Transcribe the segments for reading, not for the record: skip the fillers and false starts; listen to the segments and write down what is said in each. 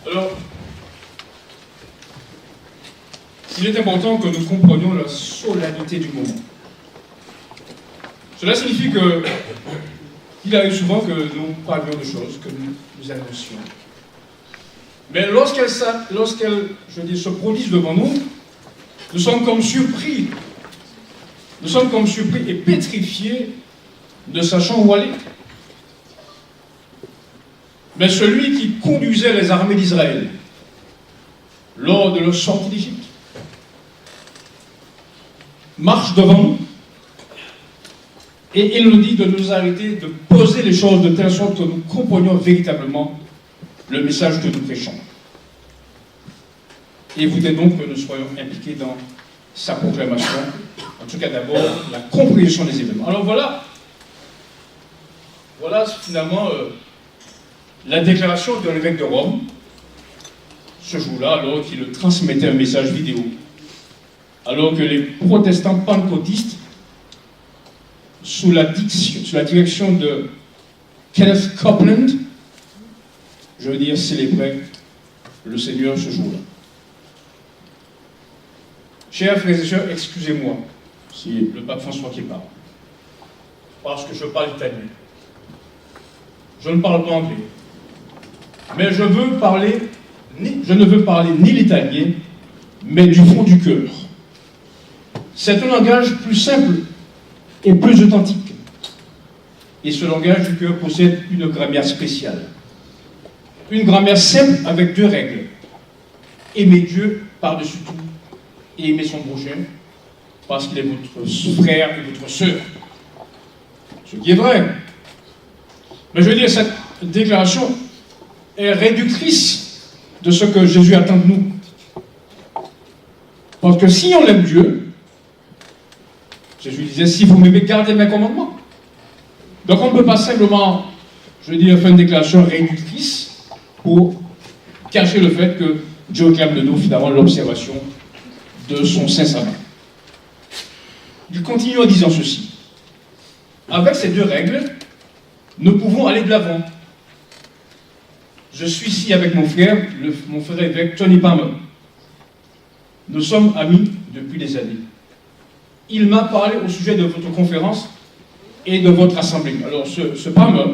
Alors, il est important que nous comprenions la solennité du moment. Cela signifie que il arrive souvent que nous parlions de choses, que nous annoncions. Mais lorsqu'elles se produisent devant nous, nous sommes comme surpris. Nous sommes comme surpris et pétrifiés, ne sachant où aller. Mais celui qui conduisait les armées d'Israël lors de leur sortie d'Égypte marche devant nous et il nous dit de nous arrêter, de poser les choses de telle sorte que nous comprenions véritablement le message que nous prêchons. Et il voudrait donc que nous soyons impliqués dans sa proclamation, en tout cas d'abord la compréhension des événements. Alors voilà finalement la déclaration de l'évêque de Rome, ce jour-là, alors qu'il transmettait un message vidéo, alors que les protestants pentecôtistes, sous la direction de Kenneth Copeland, je veux dire, célébraient le Seigneur ce jour-là. Chers frères et sœurs, excusez-moi, c'est le pape François qui parle, parce que je parle italien. Je ne parle pas anglais. Mais je ne veux parler ni l'italien, mais du fond du cœur. C'est un langage plus simple et plus authentique. Et ce langage du cœur possède une grammaire spéciale. Une grammaire simple avec 2 règles. Aimer Dieu par-dessus tout et aimer son prochain parce qu'il est votre frère et votre sœur. Ce qui est vrai. Mais je veux dire, cette déclaration est réductrice de ce que Jésus attend de nous. Parce que si on aime Dieu, Jésus disait, si vous m'aimez, gardez mes commandements. Donc on ne peut pas simplement, je veux dire, faire une déclaration réductrice pour cacher le fait que Dieu réclame de nous finalement l'observation de son Saint-Sabbat. Il continue en disant ceci. Avec ces 2 règles, nous pouvons aller de l'avant. Je suis ici avec mon frère évêque Tony Palmer. Nous sommes amis depuis des années. Il m'a parlé au sujet de votre conférence et de votre assemblée. Alors, ce Palmer,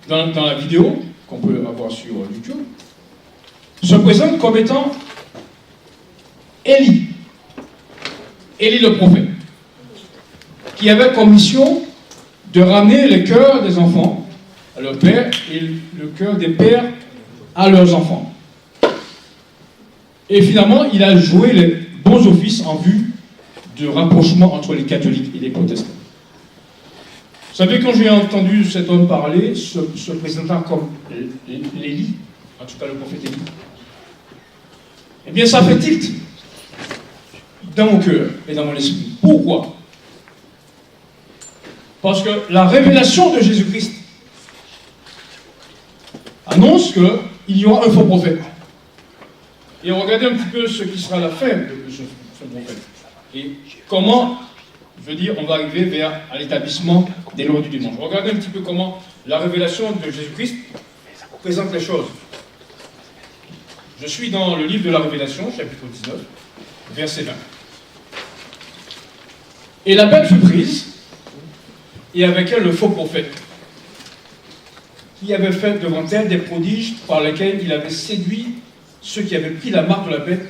dans la vidéo qu'on peut avoir sur YouTube, se présente comme étant Élie le prophète, qui avait comme mission de ramener les cœurs des enfants à leur père et le cœur des pères à leurs enfants. Et finalement, il a joué les bons offices en vue de rapprochement entre les catholiques et les protestants. Vous savez, quand j'ai entendu cet homme parler, se présentant comme l'Élie, en tout cas le prophète Élie, eh bien ça fait tilt dans mon cœur et dans mon esprit. Pourquoi? Parce que la révélation de Jésus-Christ annonce qu'il y aura un faux prophète. Et regardez un petit peu ce qui sera la fin de ce prophète. Et comment, je veux dire, on va arriver à l'établissement des lois du dimanche. Regardez un petit peu comment la révélation de Jésus-Christ présente les choses. Je suis dans le livre de la Révélation, chapitre 19, verset 20. Et la bête fut prise, et avec elle le faux prophète, qui avait fait devant elle des prodiges par lesquels il avait séduit ceux qui avaient pris la marque de la bête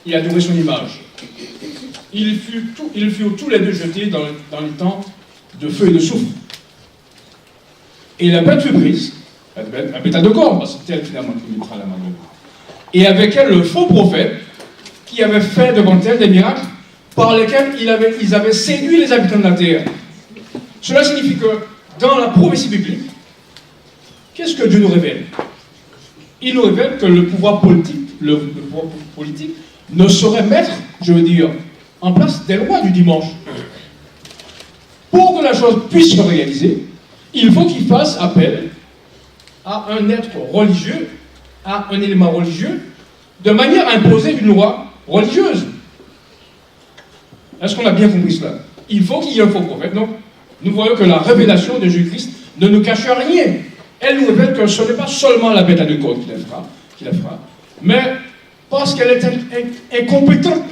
et adoré son image. Ils furent tous les 2 jetés dans les temps de feu et de soufre. Et la bête fut prise, la bête à 2 cornes, parce que c'est elle finalement qui mettra la main dedans. Et avec elle le faux prophète, qui avait fait devant elle des miracles par lesquels ils avaient séduit les habitants de la terre. Cela signifie que dans la prophétie biblique, qu'est-ce que Dieu nous révèle? Il nous révèle que le pouvoir politique ne saurait mettre, je veux dire, en place des lois du dimanche. Pour que la chose puisse se réaliser, il faut qu'il fasse appel à un être religieux, à un élément religieux, de manière à imposer une loi religieuse. Est-ce qu'on a bien compris cela? Il faut qu'il y ait un faux prophète. Donc, nous voyons que la révélation de Jésus-Christ ne nous cache rien. elle nous révèle que ce n'est pas seulement la bête à deux cornes qui la fera, mais parce qu'elle est incompétente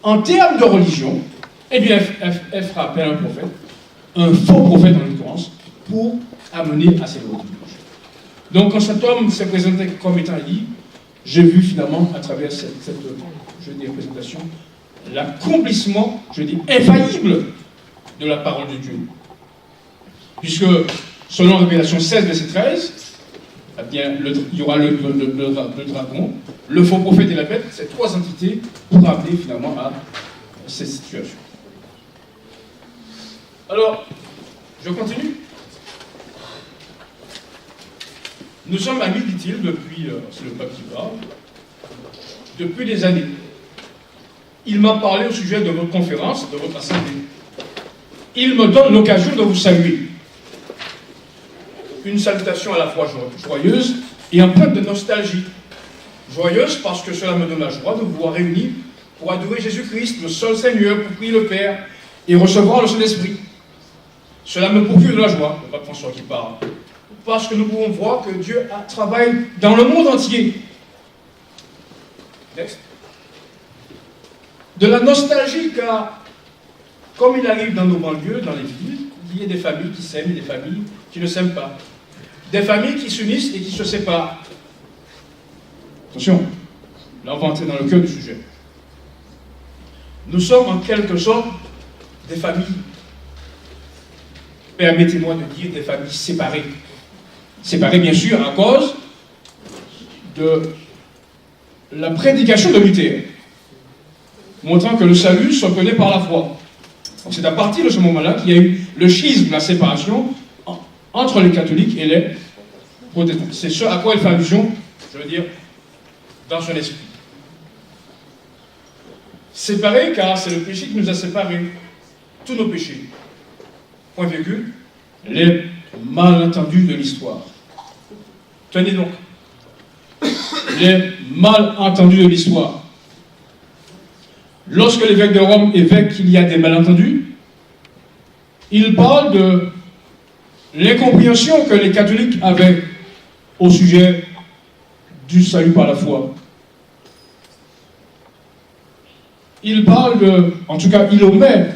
en termes de religion, eh bien, elle fera appel à un prophète, un faux prophète en l'occurrence, pour amener à ses revenus. Donc, quand cet homme s'est présenté comme étant Élie, j'ai vu finalement, à travers cette présentation, l'accomplissement, infaillible de la parole de Dieu. Puisque, selon Révélation 16, verset 13, eh bien, il y aura le dragon, le faux prophète et la bête, ces trois entités pour amener finalement à cette situation. Alors, je continue. Nous sommes amis, dit-il, depuis, c'est le pape qui parle, depuis des années. Il m'a parlé au sujet de votre conférence, de votre assemblée. Il me donne l'occasion de vous saluer. Une salutation à la fois joyeuse et empreinte de nostalgie. Joyeuse parce que cela me donne la joie de vous voir réunis pour adorer Jésus-Christ, le seul Seigneur, pour prier le Père et recevoir le Saint-Esprit. Cela me procure de la joie, le pape François qui parle, parce que nous pouvons voir que Dieu travaille dans le monde entier. Next. De la nostalgie, car comme il arrive dans nos banlieues, dans les villes, il y a des familles qui s'aiment et des familles qui ne s'aiment pas. Des familles qui s'unissent et qui se séparent. Attention, là on va entrer dans le cœur du sujet. Nous sommes en quelque sorte des familles, permettez-moi de dire des familles séparées. Séparées bien sûr à cause de la prédication de Luther, montrant que le salut se connaît par la foi. Donc c'est à partir de ce moment-là qu'il y a eu le schisme, la séparation entre les catholiques et les protestants. C'est ce à quoi il fait allusion, dans son esprit. Séparés, car c'est le péché qui nous a séparés. Tous nos péchés. Point virgule. Les malentendus de l'histoire. Tenez donc. Les malentendus de l'histoire. Lorsque l'évêque de Rome évoque qu'il y a des malentendus, il parle de l'incompréhension que les catholiques avaient au sujet du salut par la foi. Il parle en tout cas, il omet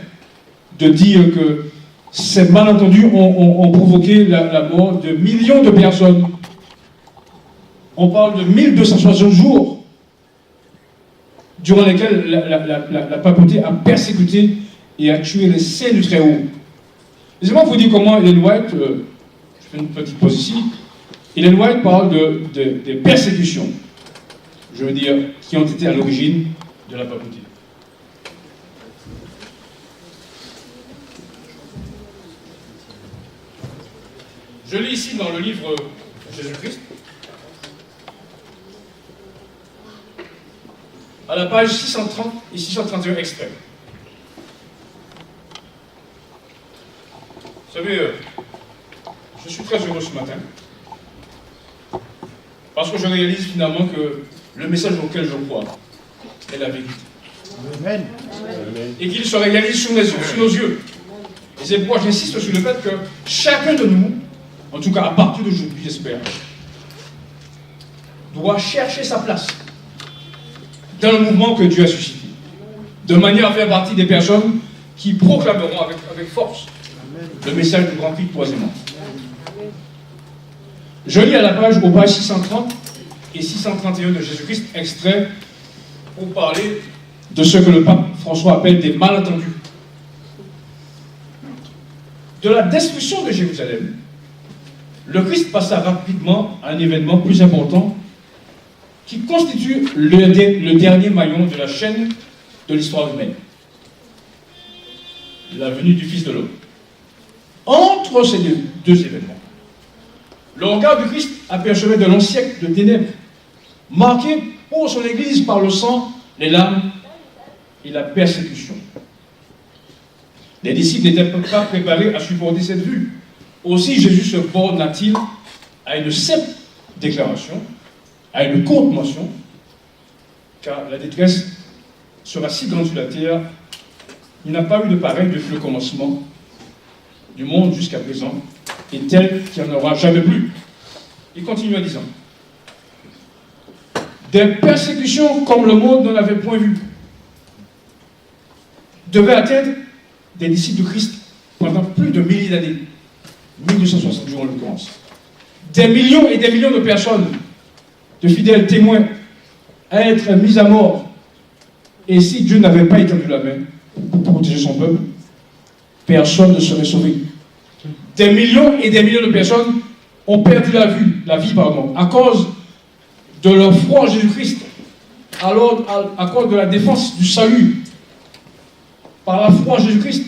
de dire que ces malentendus ont provoqué la mort de millions de personnes. On parle de 1260 jours durant lesquels la papauté a persécuté et a tué les saints du Très-Haut. Laissez-moi vous dire comment Ellen White, je fais une petite pause ici, Ellen White parle des persécutions, qui ont été à l'origine de la papauté. Je lis ici dans le livre Jésus-Christ, à la page 630 et 631 extraits. Vous savez, je suis très heureux ce matin, parce que je réalise finalement que le message auquel je crois est la vérité. Amen. Et qu'il se réalise sous nos yeux. Et c'est pourquoi j'insiste sur le fait que chacun de nous, en tout cas à partir d'aujourd'hui, j'espère, doit chercher sa place dans le mouvement que Dieu a suscité, de manière à faire partie des personnes qui proclameront avec force le message du grand prix de croisement. Je lis aux pages 630 et 631 de Jésus-Christ, extrait pour parler de ce que le pape François appelle des malentendus. De la destruction de Jérusalem, le Christ passa rapidement à un événement plus important qui constitue le dernier maillon de la chaîne de l'histoire humaine. La venue du Fils de l'homme. Entre ces deux événements, le regard du Christ apercevait de longs siècles de ténèbres, marqués pour son Église par le sang, les larmes et la persécution. Les disciples n'étaient pas préparés à supporter cette vue. Aussi Jésus se borna-t-il à une simple déclaration, à une courte mention, car la détresse sera si grande sur la terre, il n'a pas eu de pareil depuis le commencement du monde jusqu'à présent, et tel qu'il n'y en aura jamais plus. Il continue en disant, des persécutions comme le monde n'en avait point vu devaient atteindre des disciples de Christ pendant plus de milliers d'années, 1260 jours en l'occurrence. Des millions et des millions de personnes, de fidèles témoins, à être mis à mort. Et si Dieu n'avait pas étendu la main pour protéger son peuple, personne ne serait sauvé. Des millions et des millions de personnes ont perdu la vie, à cause de leur foi en Jésus-Christ, à cause de la défense du salut, par la foi en Jésus-Christ.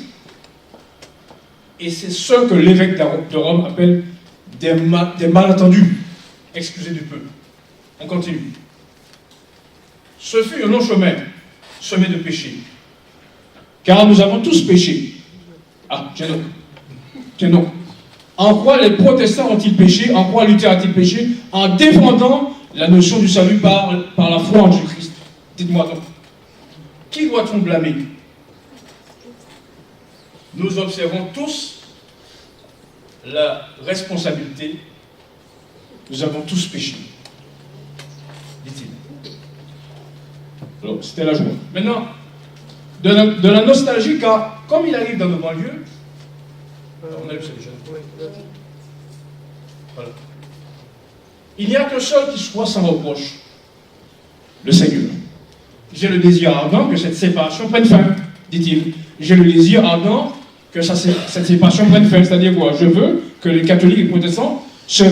Et c'est ce que l'évêque de Rome appelle des malentendus. Excusez du peu. On continue. Ce fut un long chemin, semé de péché. Car nous avons tous péché. Ah, tiens donc. En quoi les protestants ont-ils péché? En quoi Luther a-t-il péché? En défendant la notion du salut par la foi en Jésus-Christ. Dites-moi donc. Qui doit-on blâmer? Nous observons tous la responsabilité. Nous avons tous péché, dit-il. Alors, c'était la joie. Maintenant, de la nostalgie, car comme il arrive dans nos banlieues, on a lu ça déjà. Voilà. Il n'y a qu'un seul qui soit sans reproche, le Seigneur. J'ai le désir ardent que cette séparation prenne fin, dit-il. J'ai le désir ardent que cette séparation prenne fin. C'est-à-dire quoi? Je veux que les catholiques et les protestants se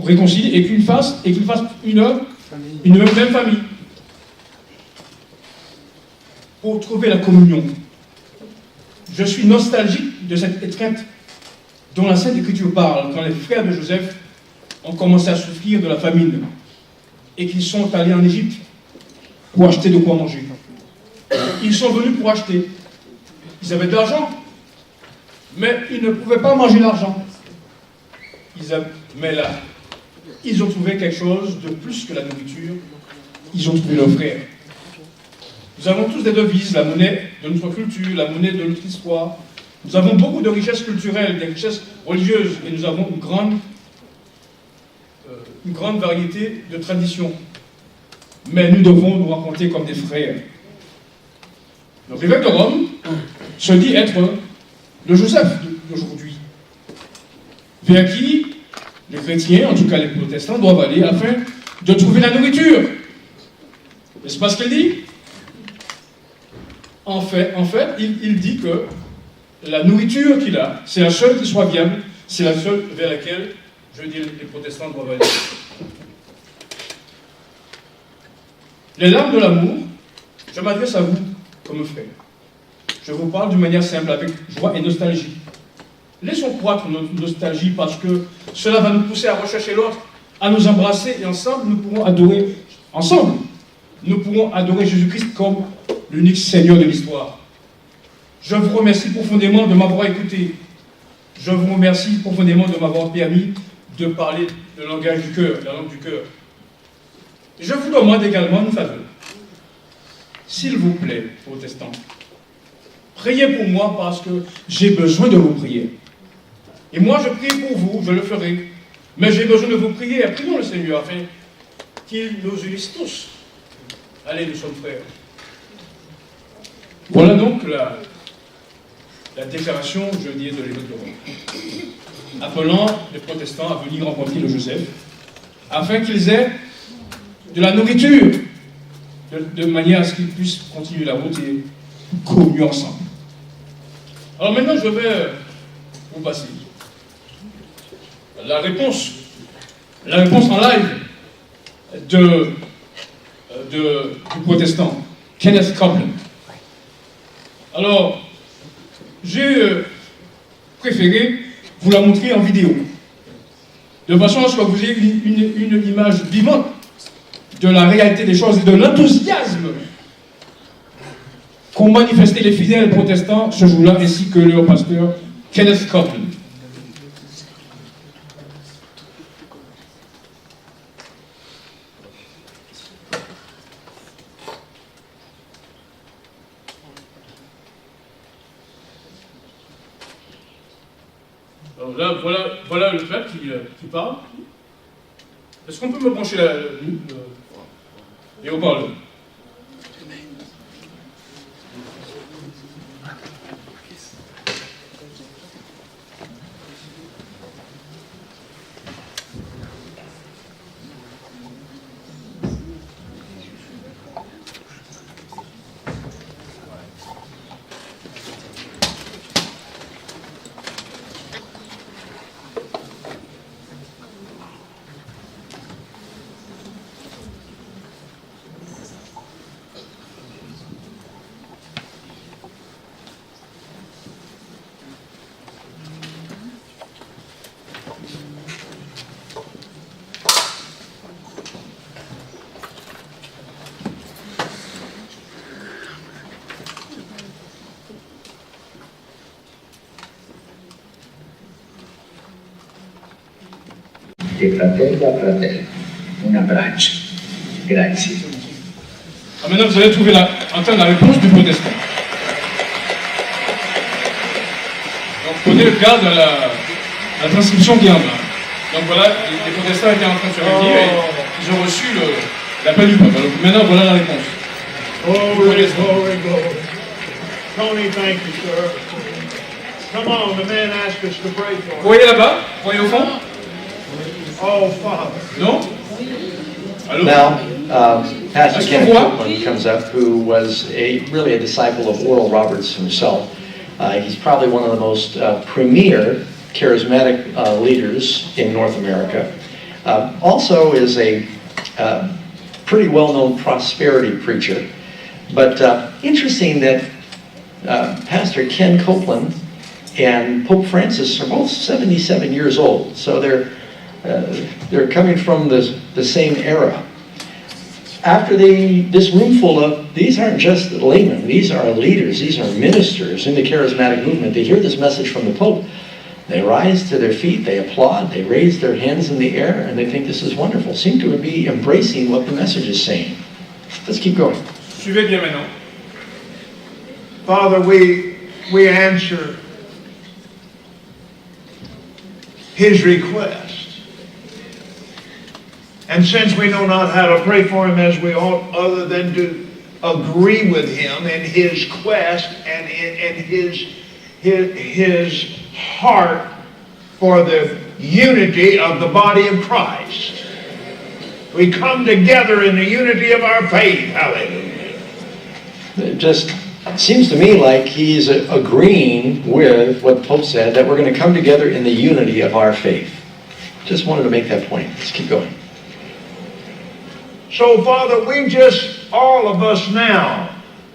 réconcilient et qu'ils fassent une même famille. Pour trouver la communion. Je suis nostalgique de cette étreinte dont la Sainte Écriture parle, quand les frères de Joseph ont commencé à souffrir de la famine et qu'ils sont allés en Égypte pour acheter de quoi manger. Ils sont venus pour acheter. Ils avaient de l'argent, mais ils ne pouvaient pas manger l'argent. Mais là, ils ont trouvé quelque chose de plus que la nourriture. Ils ont trouvé leur frère. Nous avons tous des devises, la monnaie de notre culture, la monnaie de notre histoire. Nous avons beaucoup de richesses culturelles, des richesses religieuses, et nous avons une grande variété de traditions. Mais nous devons nous rencontrer comme des frères. Donc l'évêque de Rome se dit être le Joseph d'aujourd'hui, vers qui les chrétiens, en tout cas les protestants, doivent aller afin de trouver la nourriture. N'est-ce pas ce qu'il dit? En fait, il dit que la nourriture qu'il a, c'est la seule qui soit viable, c'est la seule vers laquelle, je veux dire, les protestants doivent aller. Les larmes de l'amour, je m'adresse à vous comme frère. Je vous parle d'une manière simple, avec joie et nostalgie. Laissons croître notre nostalgie parce que cela va nous pousser à rechercher l'autre, à nous embrasser et ensemble, nous pourrons adorer Jésus-Christ comme l'unique Seigneur de l'histoire. Je vous remercie profondément de m'avoir écouté. Je vous remercie profondément de m'avoir permis de parler le langage du cœur, la langue du cœur. Je vous demande également une faveur. S'il vous plaît, protestants, priez pour moi parce que j'ai besoin de vos prières. Et moi, je prie pour vous, je le ferai. Mais j'ai besoin de vos prières. Prions le Seigneur afin qu'il nous unisse tous. Allez, nous sommes frères. Voilà donc la déclaration, je dis, de l'évêque de Rome, appelant les protestants à venir rencontrer le Joseph, afin qu'ils aient de la nourriture, de manière à ce qu'ils puissent continuer la route et communier ensemble. Alors maintenant, je vais vous passer la réponse en live du protestant, Kenneth Copeland. Alors, j'ai préféré vous la montrer en vidéo, de façon à ce que vous ayez une image vivante de la réalité des choses et de l'enthousiasme qu'ont manifesté les fidèles protestants ce jour-là, ainsi que leur pasteur Kenneth Copeland. Alors là, voilà le peuple qui parle. Est-ce qu'on peut me brancher les haut-parleurs? E fratello a fratello, un abbraccio. Grazie. Maintenant, vous allez entendre la réponse du protestant. Donc, prenez le cas de la transcription qui est en bas. Donc voilà, les protestants étaient en train de se réunir et ils ont reçu l'appel du peuple. Alors, maintenant, voilà la réponse. Glory, glory, glory. Tony, thank you, sir. Come on, the man asked us to pray for Vous him. voyez là-bas? Vous voyez au fond? Oh, Father. Non? Allô? Now, Pastor Est-ce Ken qu'on voit? Copeland comes up, who was really a disciple of Oral Roberts himself. He's probably one of the most premier charismatic leaders in North America. Also is a pretty well-known prosperity preacher. But interesting that Pastor Ken Copeland and Pope Francis are both 77 years old, so they're coming from the same era. After this room full of, these aren't just laymen, these are leaders, these are ministers in the charismatic movement. They hear this message from the Pope, they rise to their feet, they applaud, they raise their hands in the air, and they think this is wonderful. Seem to be embracing what the message is saying. Let's keep going. Suivez bien maintenant. Father, we answer his request. And since we know not how to pray for him as we ought, other than to agree with him in his quest and in his heart for the unity of the body of Christ, we come together in the unity of our faith. Hallelujah. It just seems to me like he's agreeing with what the Pope said, that we're going to come together in the unity of our faith. Just wanted to make that point. Let's keep going. So, Father, we just, all of us now,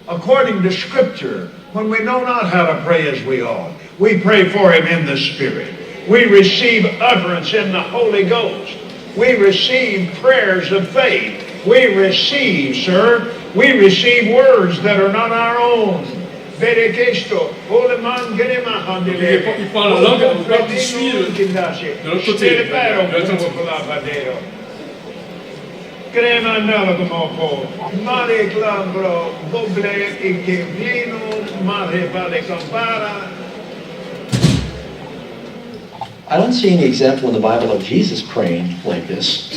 according to Scripture, when we know not how to pray as we ought, we pray for him in the Spirit. We receive utterance in the Holy Ghost. We receive prayers of faith. We receive, sir, we receive words that are not our own. Il parle la langue qui suit de l'autre côté. Crema nella dopo, mare clambro, boble e kemplino, mare vale campara. I don't see any example in the Bible of Jesus praying like this.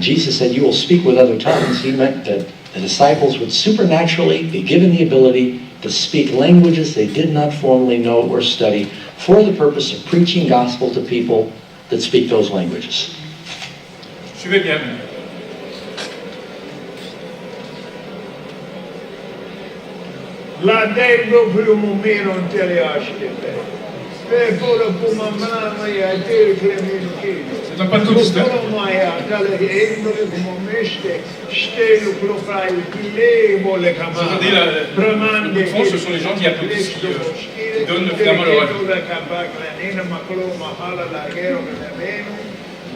Jesus said, "You will speak with other tongues." He meant that the disciples would supernaturally be given the ability to speak languages they did not formally know or study for the purpose of preaching gospel to people that speak those languages. Suivez bien. La dello primo meno in teleascite. Per pure come mamma e te clemino che. C'est un pantoufiste. Maia dalle endole come meste, stelo clofai le mole camara. C'est-à-dire, le fond, ce sont les gens qui applaudissent, qui donnent finalement leur avis.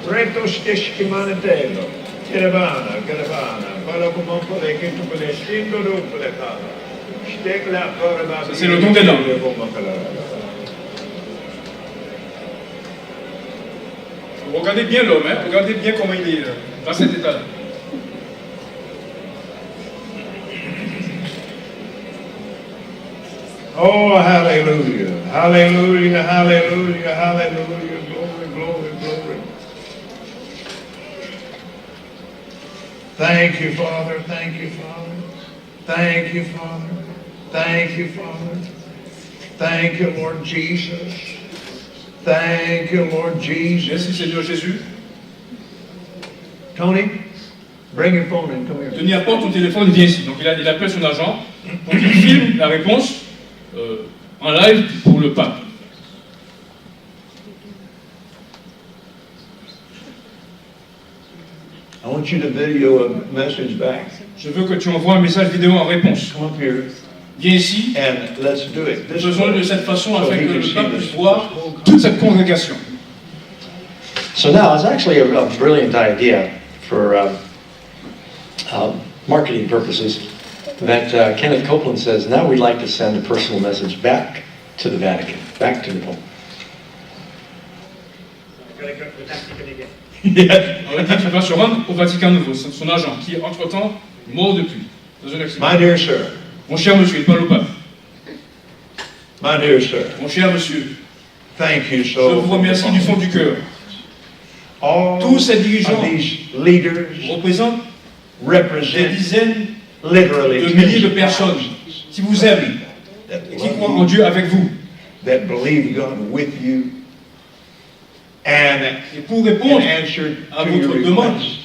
Retto steschi mantello, caravana, parla come un po' che tu per stindo dopo le cava. Stegla parla. C'est le don des langues. Regardez bien l'homme, hein? Regardez bien comment il est dans cet état-là. Oh, hallelujah, hallelujah, hallelujah, hallelujah, glory, glory, glory. Thank you, Father. Thank you, Father. Thank you, Father. Thank you, Father. Thank you, Lord Jesus. Thank you, Lord Jesus. Merci Seigneur Jésus. Tony, bring your phone in. Come here. Tony, apporte ton téléphone, viens ici. Donc il appelle son agent pour qu'il filme la réponse en live pour le pape. I want you to video a message back. Je veux que tu envoies un message vidéo en réponse. Come up here Viens ici. and let's do it. This Faisons-le de way, cette façon so afin he que can le see pape this. puisse voir toute cette congrégation. So now it's actually a brilliant idea for marketing purposes that Kenneth Copeland says, now we'd like to send a personal message back to the Vatican, back to the Pope. Yes. On dit qu'il va se rendre au Vatican Nouveau, son agent, qui entre-temps mort depuis, dans un accident. My dear sir, Mon cher monsieur, il parle au pape. my dear sir, Mon cher monsieur, thank you je so vous remercie du fond du cœur. All Tous ces dirigeants of these leaders représentent des represent dizaines literally de milliers de tens of personnes thousands qui vous aiment that et qui love croient you, en Dieu avec vous. that believe God with you, and Et pour in répondre answer à to your votre demande, request,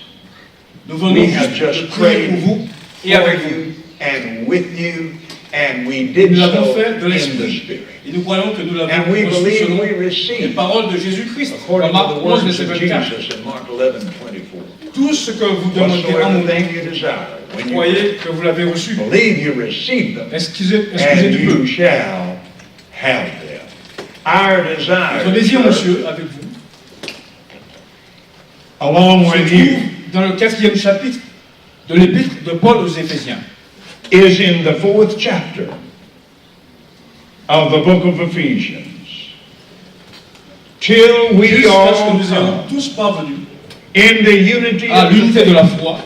nous venons we have juste just de prier pour prayed vous et for avec vous. you and with you, and we did Nous l'avons so fait de in the l'Esprit. Spirit. Et nous croyons que nous l'avons And we reçu believe selon we les receive, paroles de Jésus-Christ. Dans according Marc to the 11, words verset of 24. Jesus in Mark 11:24. Tout ce que vous demandez à mon Whatsoever nom, thing you desire, when you croyez que vous l'avez reçu. believe you receive them, Excusez and du you peu. shall have them. Our desire, Notre désir, church, monsieur, avec vous, along se with trouve you, dans le 4e chapitre de l'épître de Paul aux Éphésiens. is in the 4th chapter of the book of Ephesians. Till we Jusqu'à ce que all nous ayons come tous parvenus in the unity à of the l'unité de faith la foi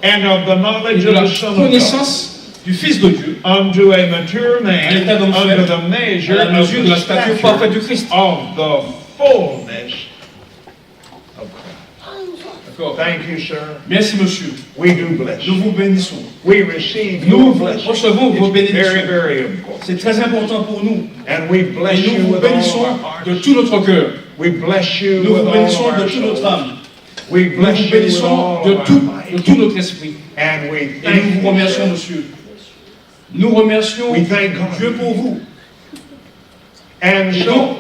and of the et knowledge de of la the Son of God, connaissance du Fils de Dieu, unto a mature à man, l'état d'homme under fait, the measure à la of mesure de la the stature parfaite du stature Christ. of the fullness of Christ. D'accord. Thank you, sir. Merci, monsieur. We do bless Nous you. vous bénissons. We receive Nous your blessing. recevons vos It's very, bénédictions. very important. C'est très important pour nous. And we bless Et nous you vous with all bénissons of our hearts. de tout notre cœur. We bless you Nous with vous all bénissons of de our toute notre soul. âme. We Nous bless vous you with bénissons all de of our tout might. notre esprit. And we Et thank nous vous you, remercions, sir. monsieur. Nous remercions We thank God. Dieu pour vous. And Et so, donc,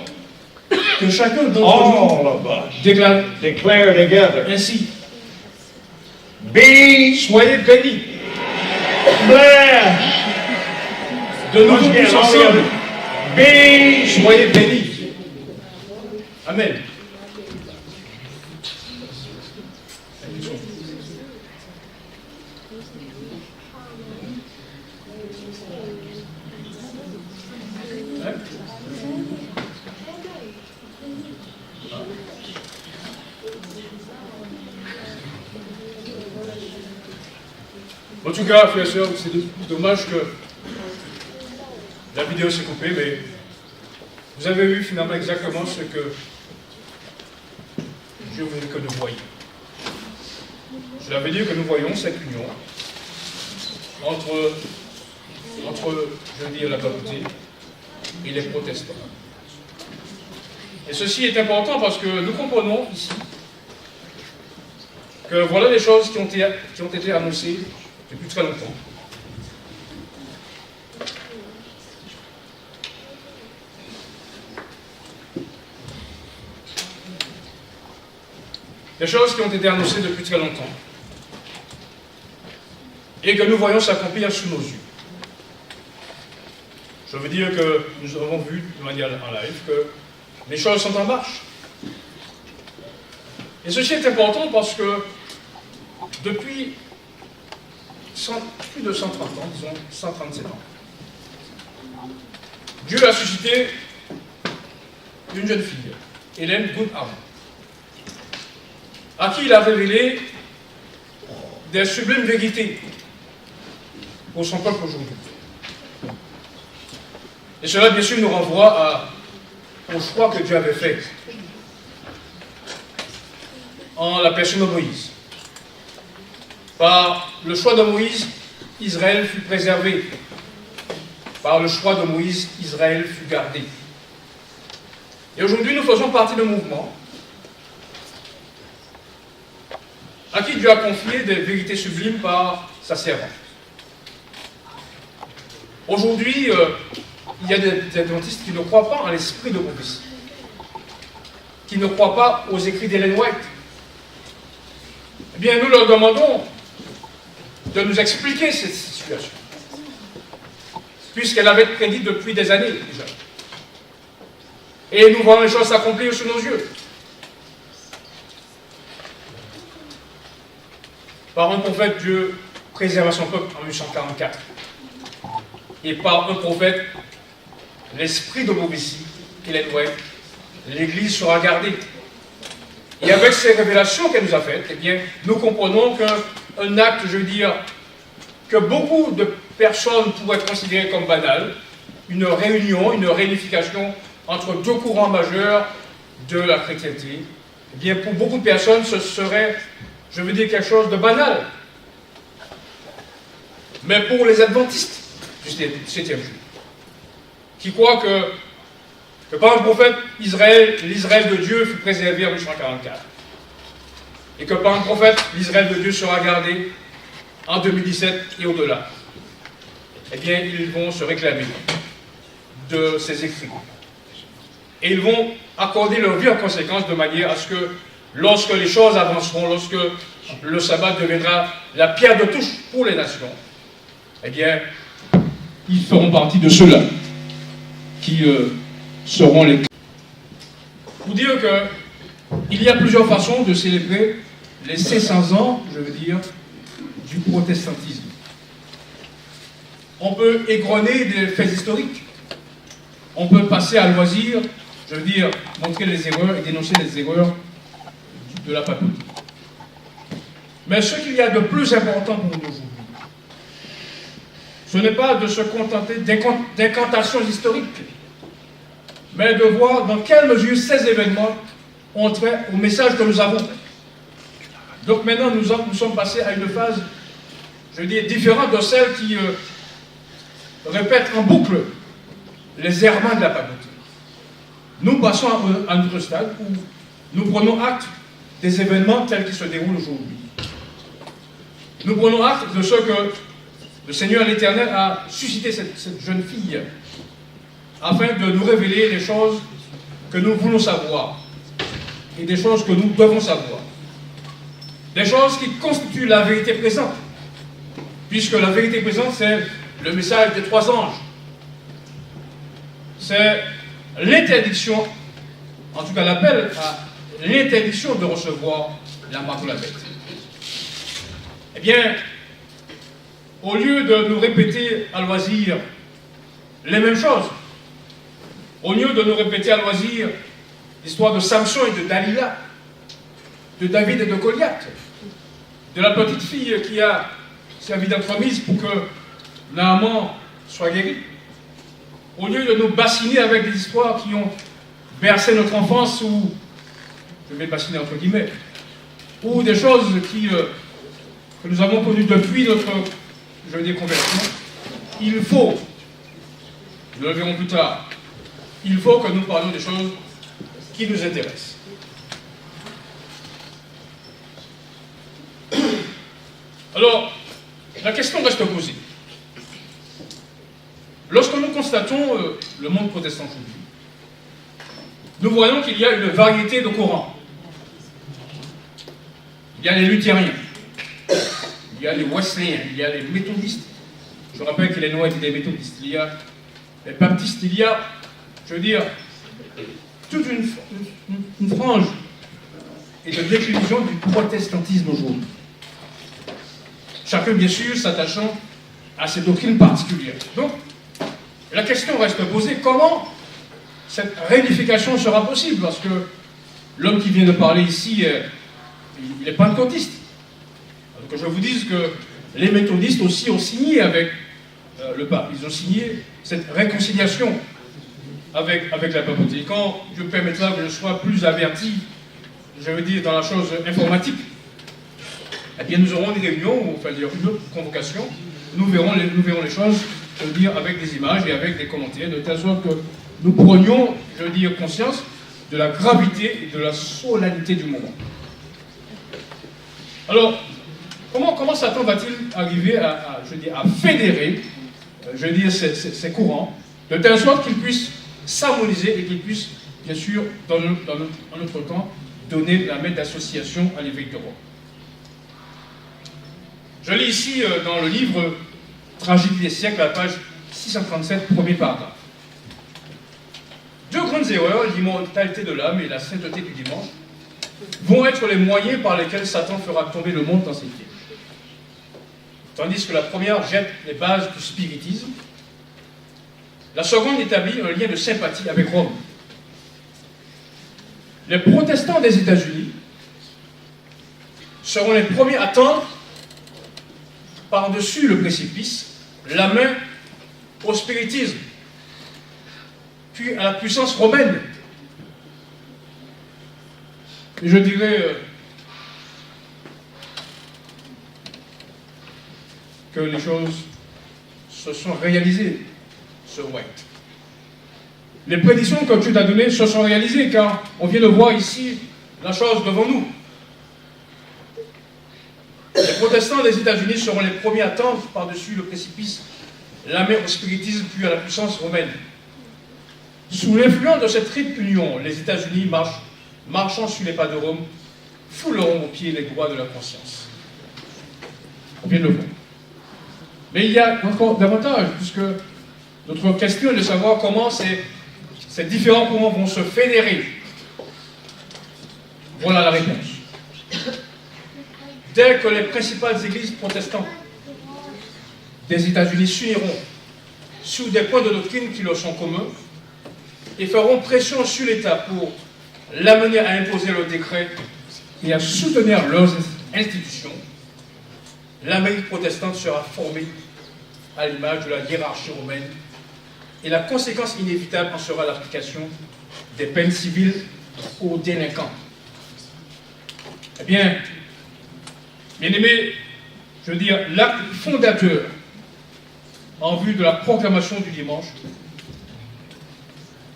que chacun d'entre all of us nous déclare declare together, ainsi. be Soyez bénis. blessed. De nouveau Once again, tous all ensemble. together. Be Soyez bénis. Amen. En tout cas, frères et sœurs, c'est dommage que la vidéo s'est coupée, mais vous avez vu finalement exactement ce que Dieu voulait que nous voyions. Cela veut dire que nous voyons cette union entre je veux dire, la papauté et les protestants. Et ceci est important parce que nous comprenons ici que voilà les choses qui ont été annoncées depuis très longtemps. Des choses qui ont été annoncées depuis très longtemps. Et que nous voyons s'accomplir sous nos yeux. Je veux dire que nous avons vu de manière en live que les choses sont en marche. Et ceci est important parce que depuis plus de 130 ans, disons 137 ans, Dieu a suscité une jeune fille, Hélène Goodham, à qui il a révélé des sublimes vérités pour son peuple aujourd'hui. Et cela, bien sûr, nous renvoie au choix que Dieu avait fait en la personne de Moïse. Par le choix de Moïse, Israël fut préservé. Par le choix de Moïse, Israël fut gardé. Et aujourd'hui, nous faisons partie d'un mouvement à qui Dieu a confié des vérités sublimes par sa servante. Aujourd'hui, il y a des adventistes qui ne croient pas en l'esprit de prophétie, qui ne croient pas aux écrits d'Ellen White. Eh bien, nous leur demandons de nous expliquer cette situation, puisqu'elle avait été prédite depuis des années déjà. Et nous voyons les choses s'accomplir sous nos yeux. Par un prophète, Dieu préserva son peuple en 1844. Et par un prophète, l'esprit de prophétie, Ellen White, l'Église sera gardée. Et avec ces révélations qu'elle nous a faites, eh bien, nous comprenons qu'un acte, je veux dire, que beaucoup de personnes pourraient considérer comme banal, une réunion, une réunification entre deux courants majeurs de la chrétienté, eh bien, pour beaucoup de personnes, ce serait, je veux dire, quelque chose de banal. Mais pour les adventistes du 7e jour, qui croient que par un prophète, l'Israël de Dieu fut préservé en 1844, et que par un prophète, l'Israël de Dieu sera gardé en 2017 et au-delà, eh bien, ils vont se réclamer de ces écrits. Et ils vont accorder leur vie en conséquence de manière à ce que, lorsque les choses avanceront, lorsque le sabbat deviendra la pierre de touche pour les nations, eh bien, ils feront partie de ceux-là qui seront les... Pour dire qu'il y a plusieurs façons de célébrer les 500 ans, je veux dire, du protestantisme. On peut égrener des faits historiques. On peut passer à loisir, je veux dire, montrer les erreurs et dénoncer les erreurs de la papauté. Mais ce qu'il y a de plus important pour nous aujourd'hui, ce n'est pas de se contenter d'incantations historiques, mais de voir dans quelle mesure ces événements ont trait au message que nous avons. Donc maintenant, nous sommes passés à une phase, je veux dire, différente de celle qui répète en boucle les errements de la papauté. Nous passons à notre stade où nous prenons acte des événements tels qu'ils se déroulent aujourd'hui. Nous prenons acte de ce que le Seigneur l'Éternel a suscité cette jeune fille afin de nous révéler les choses que nous voulons savoir et des choses que nous devons savoir. Des choses qui constituent la vérité présente, puisque la vérité présente, c'est le message des 3 anges. C'est l'interdiction, en tout cas l'appel à l'interdiction de recevoir la marque de la bête. Eh bien, au lieu de nous répéter à loisir les mêmes choses, au lieu de nous répéter à loisir l'histoire de Samson et de Dalila, de David et de Goliath, de la petite fille qui a servi d'entremise pour que Naaman soit guéri, au lieu de nous bassiner avec des histoires qui ont bercé notre enfance, ou, je vais bassiner entre guillemets, ou des choses que nous avons connues depuis notre, je veux dire, conversion, il faut, nous le verrons plus tard, il faut que nous parlions des choses qui nous intéressent. Alors, la question reste posée. Lorsque nous constatons le monde protestant aujourd'hui, nous voyons qu'il y a une variété de courants. Il y a les luthériens, il y a les wesléens, il y a les méthodistes. Je rappelle qu'il est noyé des méthodistes. Il y a les baptistes, il y a, je veux dire, toute une frange et de déclinaison du protestantisme aujourd'hui. Chacun, bien sûr, s'attachant à ses doctrines particulières. Donc, la question reste posée, comment cette réunification sera possible? Parce que l'homme qui vient de parler ici, il est pentecôtiste. Alors que je vous dise que les méthodistes aussi ont signé avec le pape. Ils ont signé cette réconciliation avec la papauté. Et quand Dieu permettra que je sois plus averti, je veux dire, dans la chose informatique, eh bien nous aurons une réunion, enfin dire une autre convocation, nous verrons les choses, je veux dire, avec des images et avec des commentaires, de telle sorte que nous prenions, je veux dire, conscience de la gravité et de la solennité du moment. Alors, comment Satan va-t-il arriver à fédérer, je veux dire, ces courants, de telle sorte qu'ils puissent s'harmoniser et qu'ils puissent, bien sûr, dans notre temps, donner la main d'association à l'évêque de Rome. Je lis ici dans le livre Tragique des siècles, à la page 637, premier paragraphe. Deux grandes erreurs, l'immortalité de l'âme et la sainteté du dimanche, vont être les moyens par lesquels Satan fera tomber le monde dans ses pieds. Tandis que la première jette les bases du spiritisme, la seconde établit un lien de sympathie avec Rome. Les protestants des États-Unis seront les premiers à tendre par-dessus le précipice la main au spiritisme, puis à la puissance romaine. Et je dirais que les choses se sont réalisées, Sir White. Les prédictions que Dieu t'a données se sont réalisées, car on vient de voir ici la chose devant nous. Les protestants des États-Unis seront les premiers à tendre par-dessus le précipice la main au spiritisme puis à la puissance romaine. Sous l'influence de cette triple union, les États-Unis marchant sur les pas de Rome, fouleront aux pieds les droits de la conscience. On vient de le voir. Mais il y a encore davantage, puisque notre question est de savoir comment ces différents courants vont se fédérer. Voilà la réponse. Dès que les principales églises protestantes des États-Unis s'uniront sur des points de doctrine qui leur sont communs et feront pression sur l'État pour l'amener à imposer leurs décrets et à soutenir leurs institutions, l'Amérique protestante sera formée à l'image de la hiérarchie romaine et la conséquence inévitable en sera l'application des peines civiles aux délinquants. Eh bien, bien-aimés, je veux dire, l'acte fondateur en vue de la proclamation du dimanche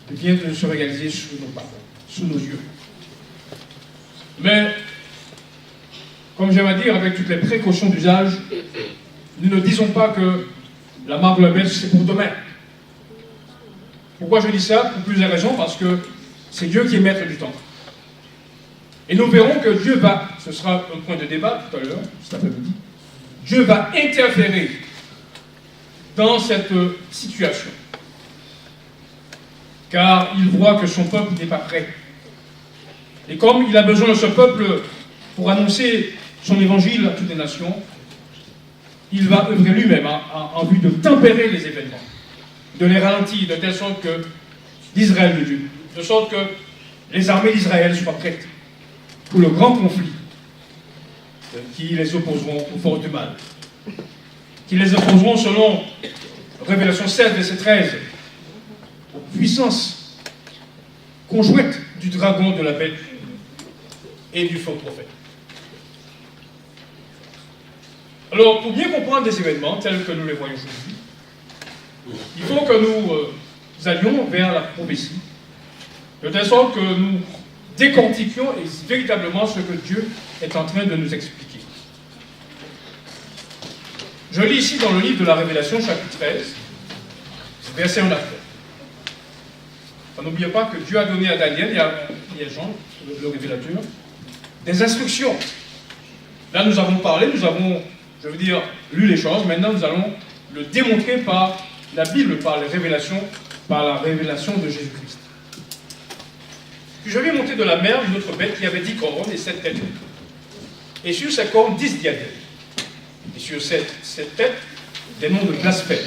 vient de se réaliser sous nos pas, sous nos yeux. Mais, comme j'aime à dire, avec toutes les précautions d'usage, nous ne disons pas que la marque de la bête, c'est pour demain. Pourquoi je dis ça? Pour plusieurs raisons, parce que c'est Dieu qui est maître du temps. Et nous verrons que Dieu va, ce sera un point de débat tout à l'heure, cet après-midi, Dieu va interférer dans cette situation. Car il voit que son peuple n'est pas prêt. Et comme il a besoin de ce peuple pour annoncer son évangile à toutes les nations, il va œuvrer lui-même en vue de tempérer les événements, de les ralentir, de telle sorte que l'Israël de Dieu, de sorte que les armées d'Israël soient prêtes pour le grand conflit qui les opposeront au fort du mal, qui les opposeront selon Révélation 7, verset 13, aux puissances conjointes du dragon, de la bête et du faux prophète. Alors, pour bien comprendre les événements tels que nous les voyons aujourd'hui, il faut que nous allions vers la prophétie, de telle sorte que nous décortiquions véritablement ce que Dieu est en train de nous expliquer. Je lis ici dans le livre de la Révélation, chapitre 13, verset 1 à 3. N'oubliez pas que Dieu a donné à Daniel et à Jean, le révélateur, des instructions. Là, nous avons parlé, nous avons, je veux dire, lu les choses. Maintenant, nous allons le démontrer par la Bible, par la révélation de Jésus-Christ. Puis je vis monter de la mer une autre bête qui avait 10 couronnes et 7 têtes. Et sur ces cornes 10 diadèmes. Et sur cette tête, des noms de blasphème.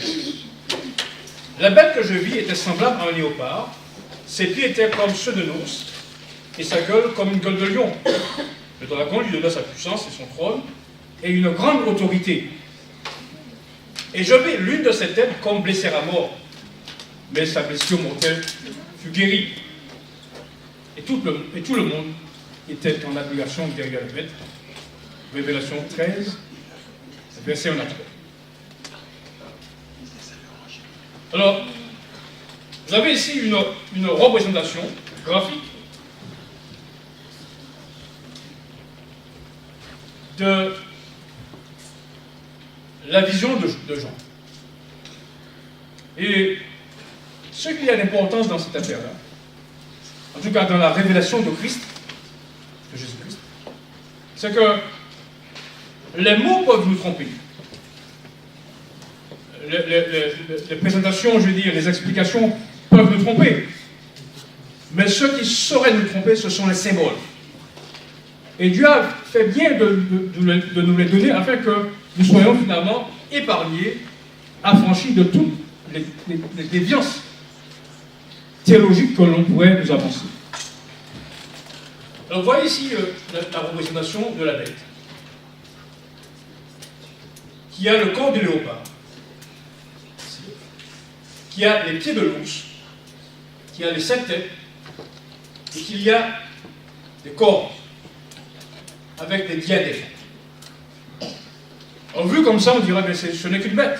La bête que je vis était semblable à un léopard. Ses pieds étaient comme ceux de l'ours, et sa gueule comme une gueule de lion. Le dragon lui donna sa puissance et son trône, et une grande autorité. Et je vis l'une de ses têtes comme blessée à mort, mais sa blessure mortelle fut guérie. Et tout le monde était en admiration derrière la bête. Révélation 13, verset 1 à 3. Alors, vous avez ici une représentation graphique de la vision de Jean. Et ce qui a d'importance dans cette affaire-là, en tout cas dans la révélation de Christ, de Jésus-Christ, c'est que les mots peuvent nous tromper. Les présentations, je veux dire, les explications peuvent nous tromper. Mais ce qui saurait nous tromper, ce sont les symboles. Et Dieu a fait bien de nous les donner afin que nous soyons finalement épargnés, affranchis de toutes les déviances théologiques que l'on pourrait nous avancer. Alors, voyez ici la représentation de la bête, qui a le corps du léopard, qui a les pieds de l'ours, qui a les 7 têtes, et qu'il y a des corps avec des diadèmes. Alors, vu comme ça, on dirait que ce n'est qu'une bête.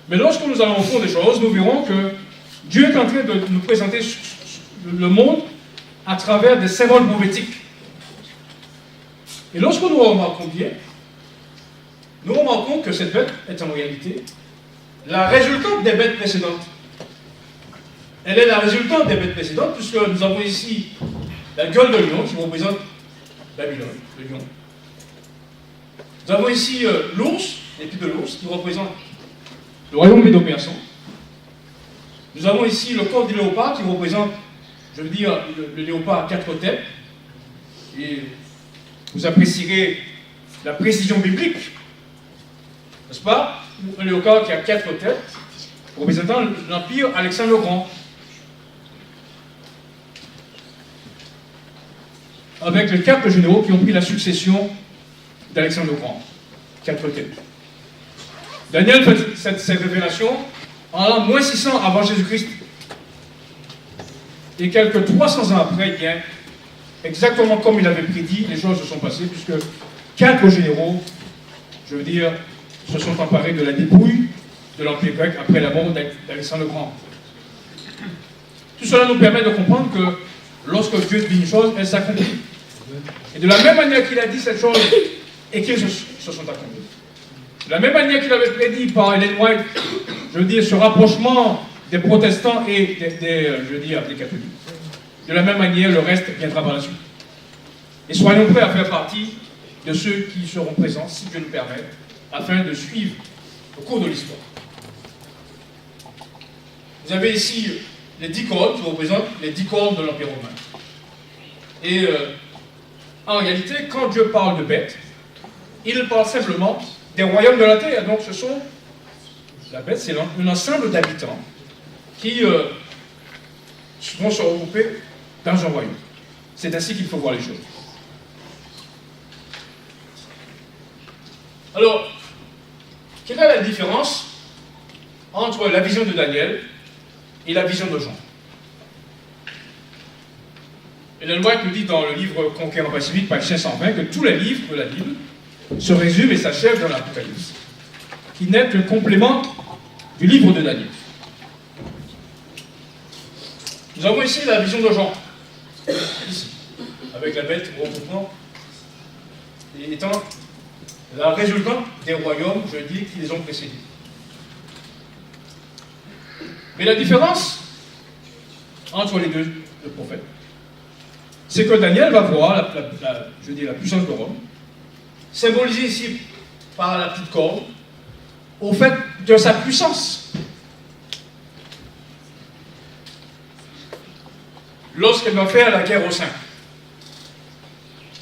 Mais lorsque nous allons au fond des choses, nous verrons que Dieu est en train de nous présenter le monde à travers des symboles prophétiques. Et lorsque nous remarquons bien, nous remarquons que cette bête est en réalité la résultante des bêtes précédentes. Elle est la résultante des bêtes précédentes, puisque nous avons ici la gueule de lion qui représente Babylone, le lion. Nous avons ici l'ours, les pieds de l'ours, qui représente le royaume médo-persan. Nous avons ici le corps du léopard qui représente, je veux dire, le léopard à 4 têtes. Et vous apprécierez la précision biblique, n'est-ce pas? Un léopard qui a 4 têtes, représentant l'empire Alexandre le Grand. Avec les 4 généraux qui ont pris la succession d'Alexandre le Grand. 4 têtes. Daniel fait cette révélation en l'an moins 600 avant Jésus-Christ. Et quelques 300 ans après, bien, exactement comme il avait prédit, les choses se sont passées, puisque 4 généraux, je veux dire, se sont emparés de la dépouille de l'Empire grec après la mort d'Alexandre le Grand. Tout cela nous permet de comprendre que lorsque Dieu dit une chose, elle s'accomplit. Et de la même manière qu'il a dit cette chose et qu'ils se sont accomplis. De la même manière qu'il avait prédit par Ellen White, je veux dire, ce rapprochement des protestants et je veux dire, des catholiques. De la même manière, le reste viendra par la suite. Et soyons prêts à faire partie de ceux qui seront présents, si Dieu nous permet, afin de suivre le cours de l'histoire. Vous avez ici les 10 corps qui représentent les 10 corps de l'Empire romain. Et en réalité, quand Dieu parle de bêtes, il parle simplement des royaumes de la terre. Donc ce sont, la bête, c'est un ensemble d'habitants qui vont se regrouper dans un royaume. C'est ainsi qu'il faut voir les choses. Alors, quelle est la différence entre la vision de Daniel et la vision de Jean? Ellen White nous dit dans le livre Conquérant Pacifique, page 520, que tous les livres de la Bible se résument et s'achèvent dans l'Apocalypse, qui n'est qu'un complément du livre de Daniel. Nous avons ici la vision de Jean, ici, avec la bête regroupement, et étant la résultante des royaumes, je dis, qui les ont précédés. Mais la différence entre les deux prophètes, c'est que Daniel va voir je dis, la puissance de Rome, symbolisée ici par la petite corde, au fait de sa puissance. Lorsqu'elle va faire la guerre aux saints.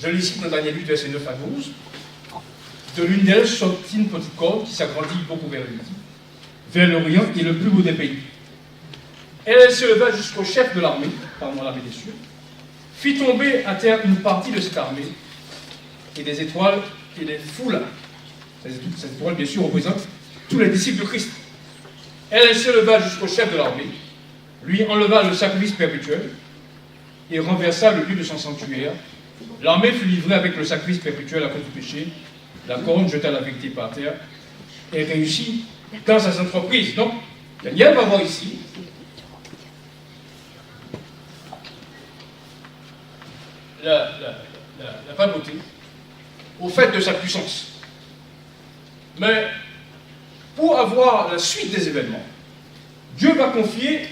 Je lis ici dans Daniel 8, verset 9 à 12. De l'une d'elles sortit une petite corde qui s'agrandit beaucoup vers le midi, vers l'Orient et le plus beau des pays. Elle se leva jusqu'au chef de l'armée, pardon, l'armée des cieux, fit tomber à terre une partie de cette armée, et des étoiles et des foules. Ces étoiles, bien sûr, représentent tous les disciples de Christ. Elle se leva jusqu'au chef de l'armée, lui enleva le sacrifice perpétuel, et renversa le lieu de son sanctuaire, L'armée fut livrée avec le sacrifice perpétuel à cause du péché. La corne jeta la vérité par terre et réussit dans sa entreprise. Donc, Daniel va voir ici la papauté au fait de sa puissance. Mais pour avoir la suite des événements, Dieu va confier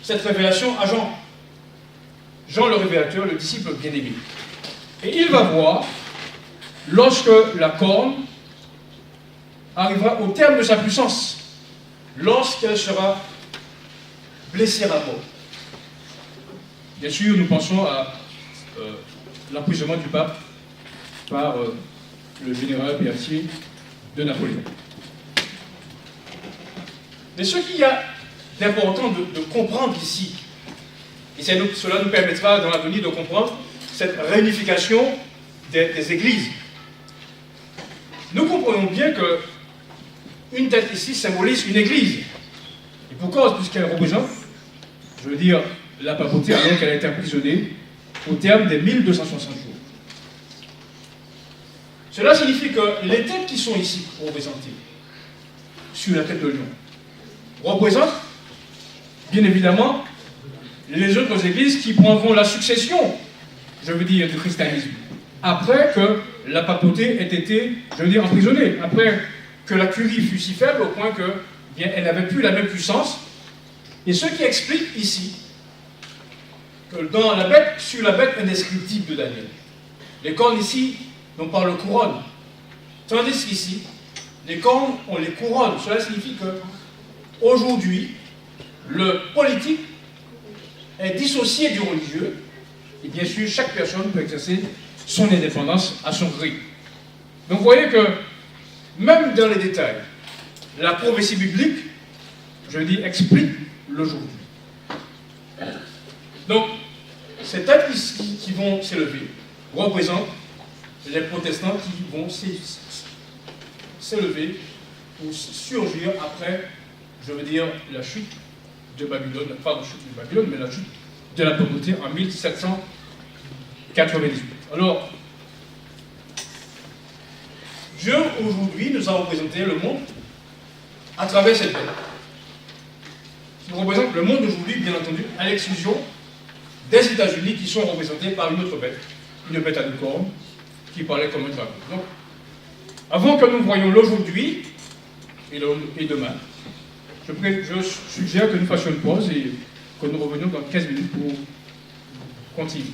cette révélation à Jean. Jean le révélateur, le disciple bien-aimé. Et il va voir, lorsque la corne arrivera au terme de sa puissance, lorsqu'elle sera blessée à mort. Bien sûr, nous pensons à l'emprisonnement du pape par le général Berthier de Napoléon. Mais ce qu'il y a d'important de comprendre ici, et cela nous permettra dans l'avenir de comprendre cette réunification des églises. Nous comprenons bien que une tête ici symbolise une église. Et pourquoi? Puisqu'elle représente, je veux dire, la papauté alors qu'elle a été emprisonnée au terme des 1260 jours. Cela signifie que les têtes qui sont ici représentées sur la tête de lion représentent bien évidemment les autres églises qui prendront la succession, je veux dire, du christianisme, après que la papauté ait été, je veux dire, emprisonnée, après que la curie fut si faible au point que, bien, elle n'avait plus la même puissance. Et ce qui explique ici que dans la bête, sur la bête indescriptible de Daniel, les cornes ici n'ont pas le couronne, tandis qu'ici, les cornes ont les couronnes. Cela signifie que aujourd'hui, le politique est dissocié du religieux, et bien sûr, chaque personne peut exercer son indépendance à son gré. Donc vous voyez que, même dans les détails, la prophétie biblique, je dis, explique l'aujourd'hui. Donc, ces têtes qui vont s'élever représentent les protestants qui vont s'élever ou surgir après, je veux dire, la chute de Babylone, pas la chute de Babylone, mais la chute de la papauté en 1798. Alors, Dieu, aujourd'hui, nous a représenté le monde à travers cette bête. Qui représente le monde d'aujourd'hui, bien entendu, à l'exclusion des États-Unis qui sont représentés par une autre bête, une bête à deux cornes, qui parlait comme un dragon. Donc, avant que nous voyions l'aujourd'hui et demain, je suggère que nous fassions une pause et que nous revenions dans 15 minutes pour continuer.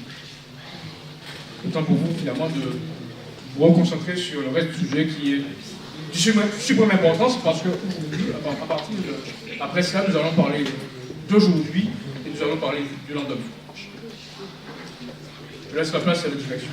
Autant pour vous, finalement, de vous reconcentrer sur le reste du sujet qui est du suprême importance, parce que après cela, nous allons parler d'aujourd'hui et nous allons parler du lendemain. Je laisse la place à la direction.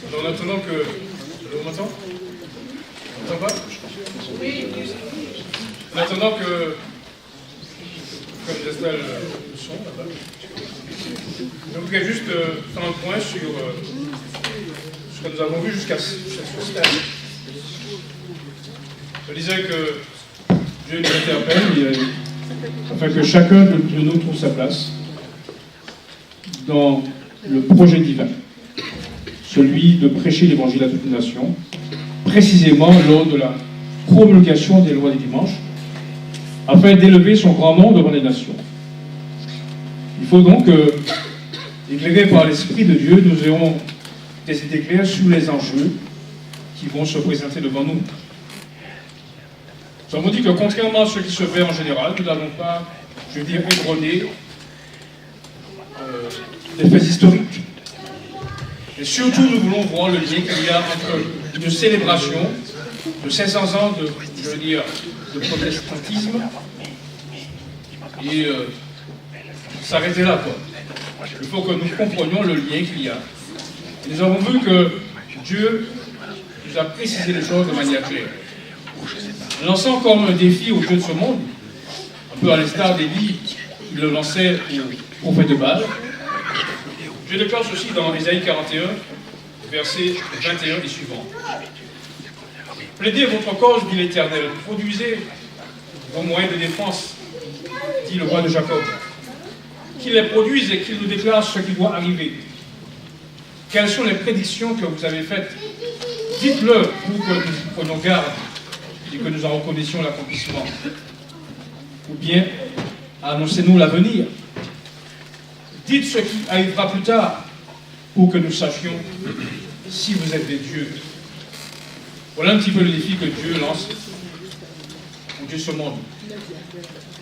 Alors, en attendant que... On m'entend? On m'entend pas? Oui. En attendant que... Comme j'espère le son là-bas. Je voudrais juste faire un point sur ce que nous avons vu jusqu'à ce stade. Je disais que Dieu nous interpelle afin que chacun de nous trouve sa place dans le projet divin, celui de prêcher l'évangile à toute nation, précisément lors de la promulgation des lois du dimanche, afin d'élever son grand nom devant les nations. Il faut donc éclairés par l'Esprit de Dieu, nous aurons des idées claires sur les enjeux qui vont se présenter devant nous. Nous avons dit que contrairement à ce qui se fait en général, nous n'allons pas, je veux dire, égrener des faits historiques. Et surtout, nous voulons voir le lien qu'il y a entre une célébration de 500 ans de, je veux dire, de protestantisme et s'arrêter là, quoi. Il faut que nous comprenions le lien qu'il y a. Et nous avons vu que Dieu nous a précisé les choses de manière claire. En lançant comme un défi aux jeunes de ce monde, en peu à l'instar d'Élie, il le lançait au prophète de Baal. Je déclare ceci dans Ésaïe 41, versets 21 et suivants. Plaidez votre cause, dit l'Éternel, produisez vos moyens de défense, dit le roi de Jacob. Qu'il les produise et qu'il nous déclare ce qui doit arriver. Quelles sont les prédictions que vous avez faites? Dites-le pour que nous prenions garde et que nous en reconnaissions l'accomplissement. Ou bien, annoncez-nous l'avenir. Dites ce qui arrivera plus tard pour que nous sachions si vous êtes des dieux. Voilà un petit peu le défi que Dieu lance au Dieu ce monde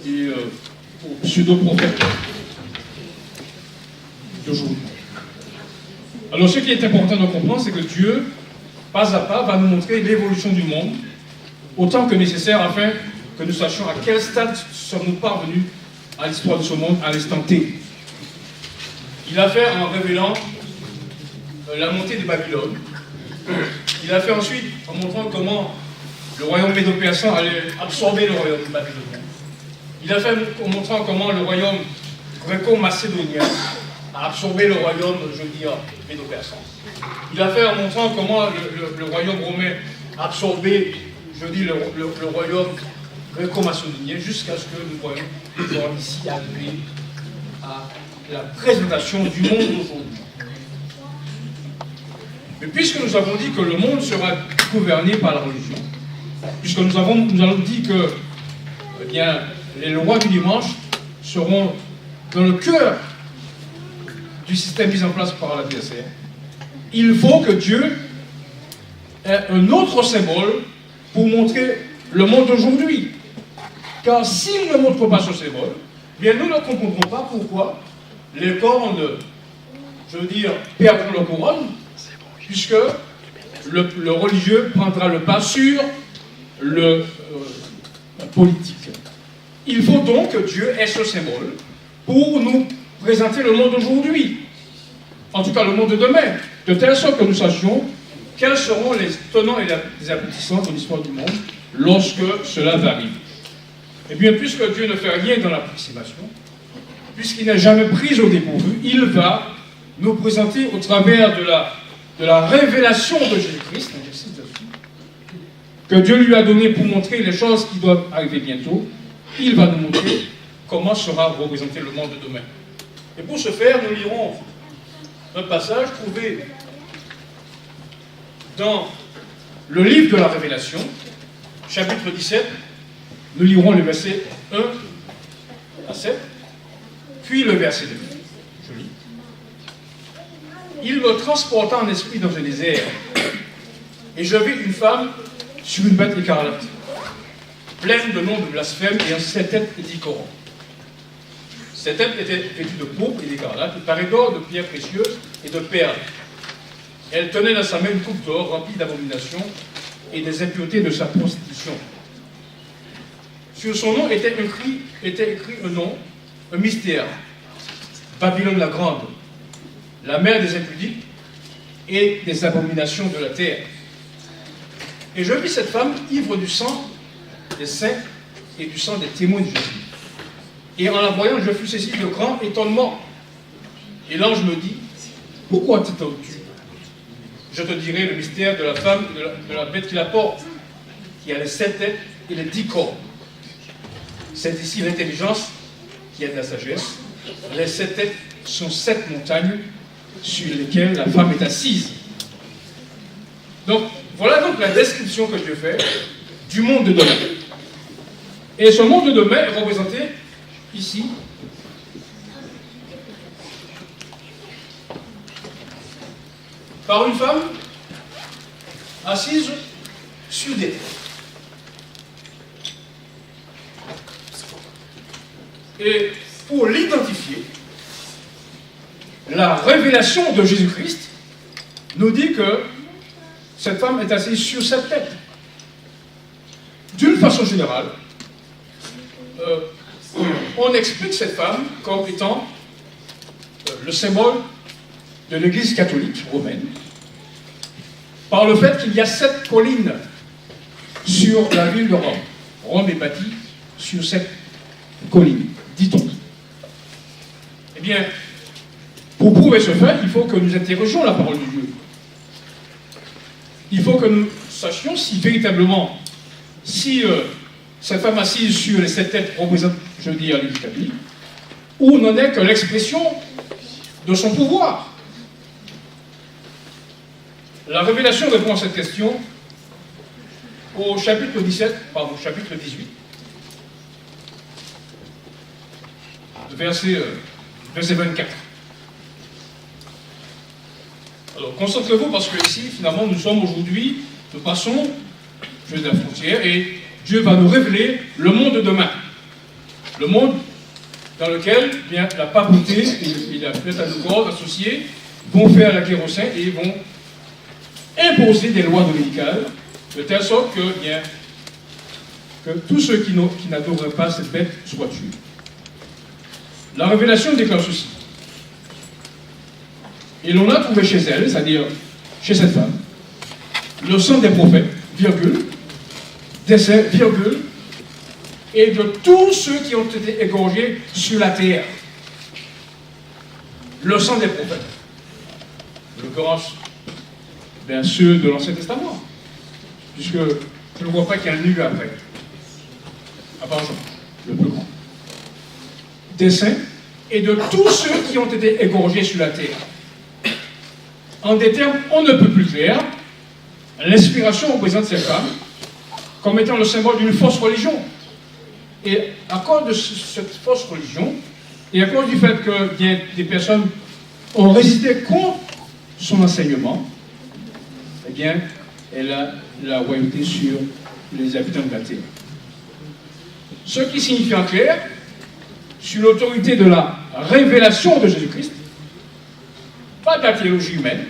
et aux pseudo-prophètes d'aujourd'hui. Alors ce qui est important de comprendre, c'est que Dieu, pas à pas, va nous montrer l'évolution du monde, autant que nécessaire afin que nous sachions à quel stade sommes-nous parvenus à l'histoire de ce monde à l'instant T. Il a fait en révélant la montée de Babylone. Il a fait ensuite en montrant comment le royaume médo-persan allait absorber le royaume babylonien. Il a fait en montrant comment le royaume gréco-macédonien a absorbé le royaume, je veux dire, médo-persan. Il a fait en montrant comment le royaume romain a absorbé, je dis, le royaume gréco-macédonien, jusqu'à ce que nous voyons ici arriver à la présentation du monde d'aujourd'hui. Mais puisque nous avons dit que le monde sera gouverné par la religion, puisque nous avons dit que eh bien, les lois du dimanche seront dans le cœur du système mis en place par la DSR, il faut que Dieu ait un autre symbole pour montrer le monde d'aujourd'hui. Car s'il ne montre pas ce symbole, bien nous ne comprendrons pas pourquoi les cornes, je veux dire, perdront leur couronne, puisque le religieux prendra le pas sur le politique. Il faut donc que Dieu ait ce symbole pour nous présenter le monde d'aujourd'hui, en tout cas le monde de demain, de telle sorte que nous sachions quels seront les tenants et les aboutissants de l'histoire du monde lorsque cela va arriver. Eh bien, puisque Dieu ne fait rien dans l'approximation, puisqu'il n'est jamais pris au dépourvu, il va nous présenter au travers de la révélation de Jésus-Christ, que Dieu lui a donné pour montrer les choses qui doivent arriver bientôt. Il va nous montrer comment sera représenté le monde de demain. Et pour ce faire, nous lirons un passage trouvé dans le livre de la Révélation, chapitre 17. Nous lirons le verset 1 à 7, puis le verset 2. Je lis. Il me transporta en esprit dans un désert, et je vis une femme sur une bête écarlate, pleine de noms de blasphème, ayant 7 têtes et 10 corons. Ces têtes étaient vêtues de pourpre et d'écarlate, et parées d'or, de pierres précieuses et de perles. Elle tenait dans sa main une coupe d'or remplie d'abominations et des impuretés de sa prostitution. Sur son nom était écrit un nom, un mystère. Babylone la grande, la mère des impudiques et des abominations de la terre. Et je vis cette femme ivre du sang des saints et du sang des témoins de Jésus. Et en la voyant, je fus saisi de grand étonnement. Et l'ange me dit, pourquoi t'étonnes-tu? Je te dirai le mystère de la femme, de la bête qui la porte, qui a les 7 têtes et les 10 corps. C'est ici l'intelligence qui est de la sagesse. Les 7 têtes sont 7 montagnes sur lesquelles la femme est assise. Donc, voilà donc la description que Dieu fait du monde de demain. Et ce monde de demain est représenté ici par une femme assise sur des têtes. Et pour l'identifier, la révélation de Jésus-Christ nous dit que cette femme est assise sur cette tête. D'une façon générale, on explique cette femme comme étant le symbole de l'Église catholique romaine, par le fait qu'il y a 7 collines sur la ville de Rome. Rome est bâtie sur 7 colline, dit-on. Eh bien, pour prouver ce fait, il faut que nous interrogions la parole de Dieu. Il faut que nous sachions si véritablement, si cette femme assise sur les 7 têtes représente, je veux dire, l'Église catholique, ou n'en est que l'expression de son pouvoir. La Révélation répond à cette question au chapitre 18, verset 24. Alors, concentrez-vous parce que ici, finalement, nous sommes aujourd'hui, nous passons, je veux dire, la frontière, et Dieu va nous révéler le monde de demain. Le monde dans lequel, bien, la papauté et la Pentagone associés vont faire la guerre aux saints et vont imposer des lois dominicales, de telle sorte que, bien, que tous ceux qui n'adoreraient pas cette bête soient tués. La Révélation déclare ceci. Et l'on a trouvé chez elle, c'est-à-dire chez cette femme, le sang des prophètes, virgule, des saints, virgule, et de tous ceux qui ont été égorgés sur la terre. Le sang des prophètes. En l'occurrence, bien ceux de l'Ancien Testament. Puisque je ne vois pas qu'il y a un lieu après. À part Jean, le plus grand. Des saints et de tous ceux qui ont été égorgés sur la terre. En des termes on ne peut plus clairs, l'inspiration représente cette femme comme étant le symbole d'une fausse religion. Et à cause de cette fausse religion, et à cause du fait que des personnes ont résisté contre son enseignement, eh bien, elle a la royauté sur les habitants de la terre. Ce qui signifie en clair, sur l'autorité de la révélation de Jésus-Christ, pas de la théologie humaine,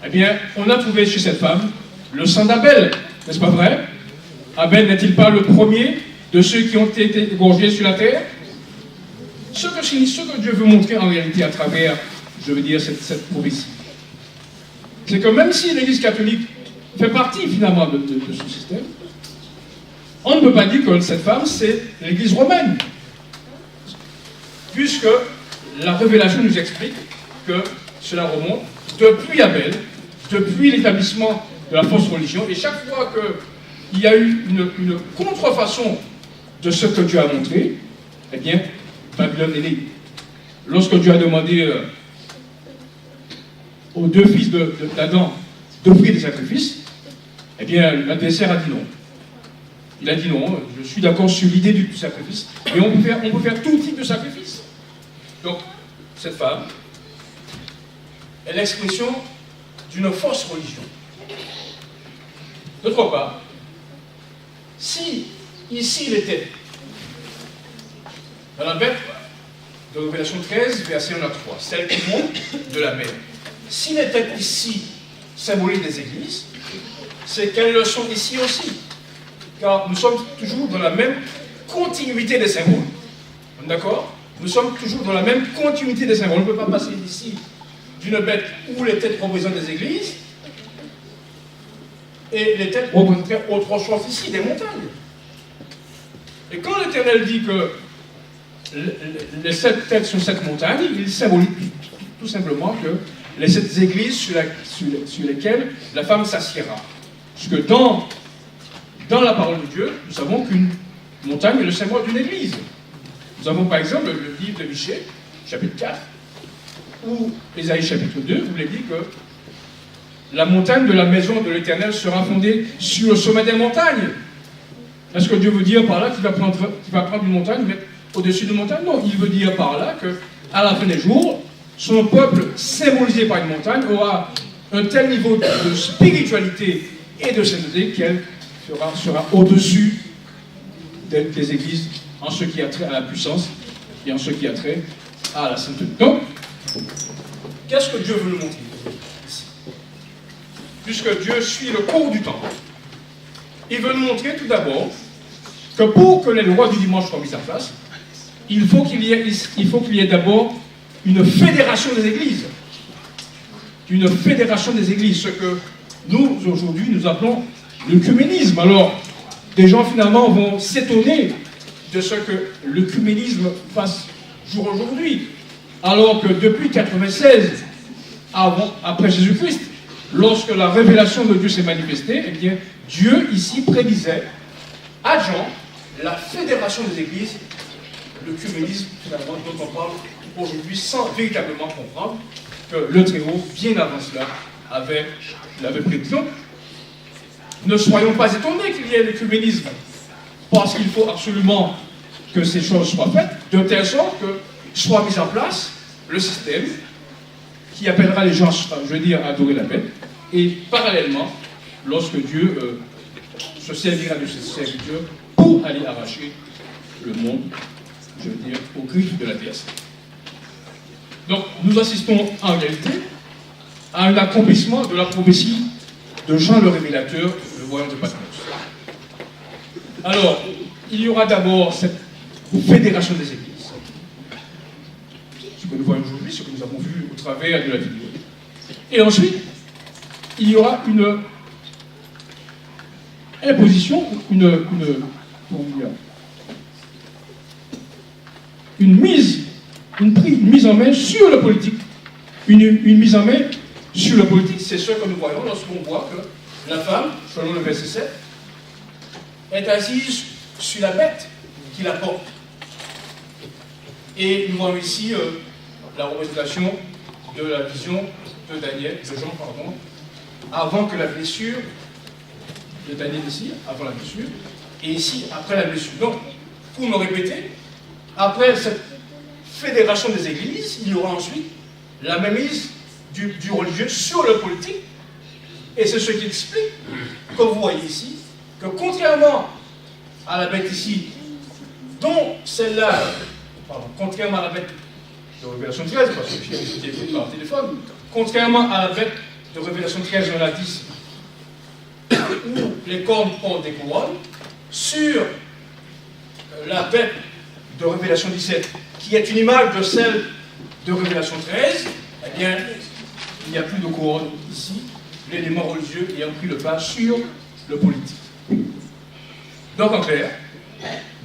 eh bien, on a trouvé chez cette femme le sang d'Abel, n'est-ce pas vrai? Abel n'est-il pas le premier de ceux qui ont été égorgés sur la terre? Ce que Dieu veut montrer en réalité à travers, je veux dire, cette prophétie, c'est que même si l'Église catholique fait partie finalement de ce système, on ne peut pas dire que cette femme, c'est l'Église romaine. Puisque la Révélation nous explique que cela remonte depuis Abel, depuis l'établissement de la fausse religion, et chaque fois qu'il y a eu une contrefaçon de ce que Dieu a montré, eh bien, Babylone est née. Lorsque Dieu a demandé aux 2 fils d'Adam d'offrir des sacrifices, eh bien, l'adversaire a dit non. Il a dit non, je suis d'accord sur l'idée du sacrifice, mais on peut faire tout type de sacrifice. Donc, cette femme est l'expression d'une fausse religion. D'autre part, si ici il était, dans la bête de Révélation 13, verset 1 à 3, celle qui monte de la mer, s'il était ici symbolique des églises, c'est qu'elles le sont ici aussi. Car nous sommes toujours dans la même continuité des symboles. D'accord? Nous sommes toujours dans la même continuité des symboles. On ne peut pas passer d'ici d'une bête où les têtes représentent des églises et les têtes représenteraient autre chose ici, des montagnes. Et quand l'Éternel dit que les 7 têtes sont 7 montagnes, il symbolise tout simplement que les 7 églises sur lesquelles la femme s'assiera. Parce que dans la parole de Dieu, nous savons qu'une montagne est le symbole d'une église. Nous avons par exemple le livre de Michée, chapitre 4, où Ésaïe chapitre 2 vous l'avez dit que la montagne de la maison de l'Éternel sera fondée sur le sommet des montagnes. Est-ce que Dieu veut dire par là qu'il va prendre une montagne et mettre au-dessus d'une montagne? Non, il veut dire par là qu'à la fin des jours, son peuple, symbolisé par une montagne, aura un tel niveau de spiritualité et de sainteté qu'elle sera au-dessus des églises en ce qui a trait à la puissance et en ce qui a trait à la sainteté. Donc, qu'est-ce que Dieu veut nous montrer ici? Puisque Dieu suit le cours du temps, il veut nous montrer tout d'abord que pour que les lois du dimanche soient mises en place, il faut qu'il y ait d'abord une fédération des églises. Une fédération des églises, ce que nous, aujourd'hui, nous appelons l'œcuménisme. Alors, des gens finalement vont s'étonner de ce que l'œcuménisme fasse jour aujourd'hui. Alors que depuis 96, après Jésus-Christ, lorsque la révélation de Dieu s'est manifestée, eh bien, Dieu ici prédisait à Jean la fédération des églises, l'œcuménisme finalement dont on parle aujourd'hui sans véritablement comprendre que le Très-Haut, bien avant cela, l'avait prédit. Donc, ne soyons pas étonnés qu'il y ait l'œcuménisme, parce qu'il faut absolument que ces choses soient faites, de telle sorte que soit mis en place le système qui appellera les gens, je veux dire, à adorer la paix, et parallèlement, lorsque Dieu se servira de ses serviteurs pour aller arracher le monde, je veux dire, aux griffes de la déesse. Donc, nous assistons en réalité à un accomplissement de la prophétie de Jean le Révélateur, le voyant de Patmos. Alors, il y aura d'abord cette fédération des églises. Ce que nous voyons aujourd'hui, ce que nous avons vu au travers de la vidéo. Et ensuite, il y aura une imposition, une mise en main sur le politique. Une mise en main sur le politique, c'est ce que nous voyons lorsqu'on voit que la femme, selon le verset 7, est assise sur la bête qui la porte. Et nous voyons ici la représentation de la vision de Jean, avant que la blessure de Daniel ici, avant la blessure, et ici, après la blessure. Donc, pour me répéter, après cette fédération des églises, il y aura ensuite la mainmise du religieux sur le politique, et c'est ce qui explique, comme vous voyez ici, que contrairement à la bête ici, dont celle-là, contrairement à la bête de Révélation 13, parce que j'ai écouté par téléphone, contrairement à la bête de Révélation 13, on l'a dit, où les cornes portent des couronnes, sur la bête de Révélation 17, qui est une image de celle de Révélation 13, eh bien, il n'y a plus de couronne ici, l'élément religieux ayant pris le pas sur le politique. Donc, en clair,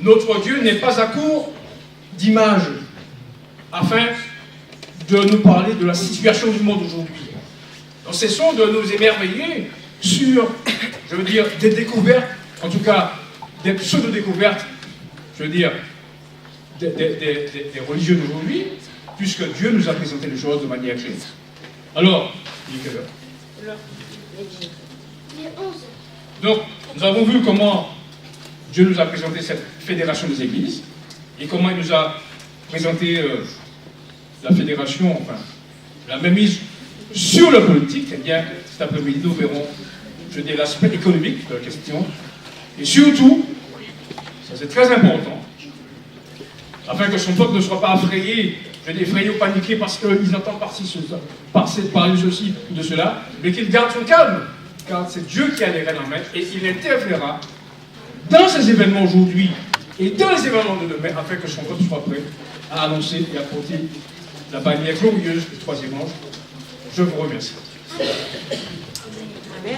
notre Dieu n'est pas à court d'images afin de nous parler de la situation du monde aujourd'hui. Donc, cessons de nous émerveiller sur, je veux dire, des découvertes, en tout cas, des pseudo-découvertes, je veux dire, des religieux d'aujourd'hui, puisque Dieu nous a présenté les choses de manière claire. Alors, il est quelle heure? Donc, nous avons vu comment Dieu nous a présenté cette fédération des églises, et comment il nous a présenté la fédération, enfin, la mainmise sur le politique. Eh bien, cet après-midi, nous verrons, je veux dire, l'aspect économique de la question, et surtout, ça c'est très important, afin que son peuple ne soit pas effrayé, je veux dire, effrayé ou paniqué parce qu'ils entendent parler de ceci ou de cela, mais qu'il garde son calme, car c'est Dieu qui a les rênes en main, et il interférera dans ces événements aujourd'hui et dans les événements de demain, afin que son peuple soit prêt à annoncer et à porter la bannière glorieuse du troisième ange. Je vous remercie. Amen.